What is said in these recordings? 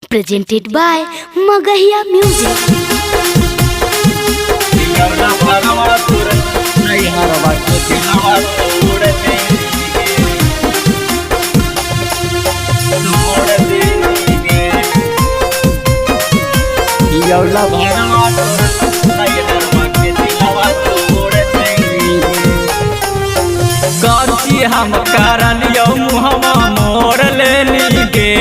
presented by Magahiya Music. काची हम करलियो मुहवा मोड़ लेनी गे,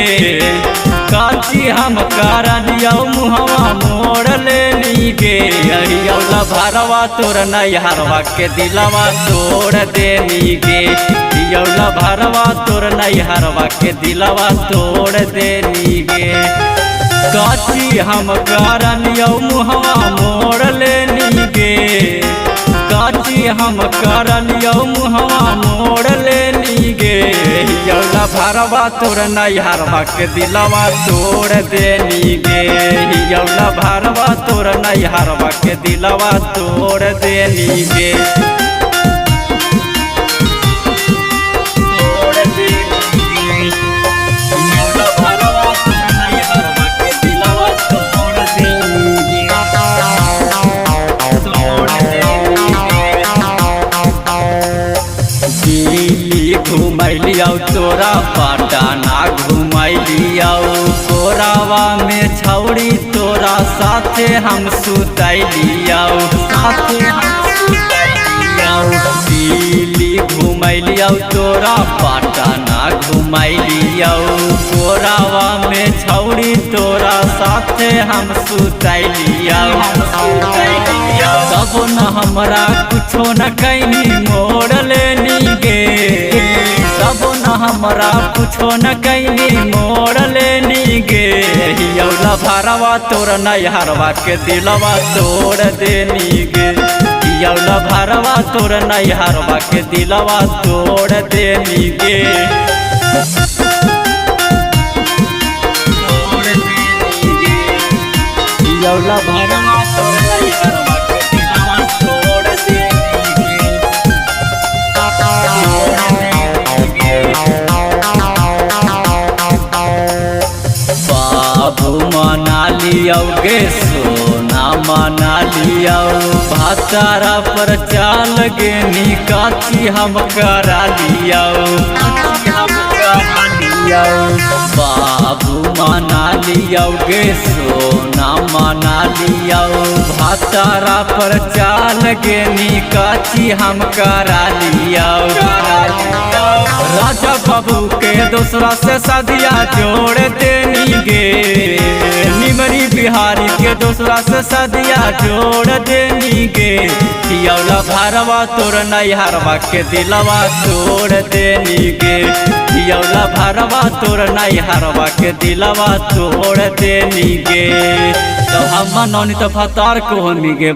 काची हम करलियो मुहवा मोड़ लेनी गे। अरियौला भरवा तोर नैहरवा के दिलवा तोड़ देनी गे, अरियौला भरवा तोर नैहरवा के दिलवा तोड़ देनी गे। काची हम करलियो मुहवा मोड़ लेनी गे, काची हम करलियो मुहवा मोड़ लेनी गे। यौला भरवा तोर नैहरवा के दिलवा तोड़ देनी गे, यौला भरवा तोर नैहरवा के दिलवा तोड़ देनी गे। घुमैलियो तोरा पटना घुमैलियो, तोरावा में छौड़ी तोरा साथे हम सुतैलियो, साथे हम सुतैलियो। दिल्ली घुमैलियो तोरा पटना घुमैलियो, तोरावा में छौड़ी तोरा साथे हम सुतैलियो। तब न हमरा कुछो न कैनी मोड़ लेनी गे, तब न हमरा कुछो न कैनी मोड़ लेनी गे। यौला भरवा तोर नैहरवा के दिलवा तोड़ देनी गे, यौला भरवा तोर नैहरवा के दिलवा तोड़ देनी गे। यौला भरवा तोर नैहरवा के दिलवा तोड़ देनी गे। बाबू मना लियो गे सोना मना लियो, भातारा पर चाल गे निकाची हम करा लियो, बाबू मना लियो गे सोना मना लियो, भातारा पर चाल गे निकाची हम करा लियो। राजा बाबू के दूसरा से सदिया जोड़ देनी गे, निमरी बिहारी के दूसरा से सदिया जोड़ देनी गे। यौला भरवा तोर नैहरवा के दिलवा तोड़ देनी गे, यौला भरवा तोर नैहरवा के दिलवा तोड़ देनी गे। तो हम मनौनी तो फतार को हमी गे।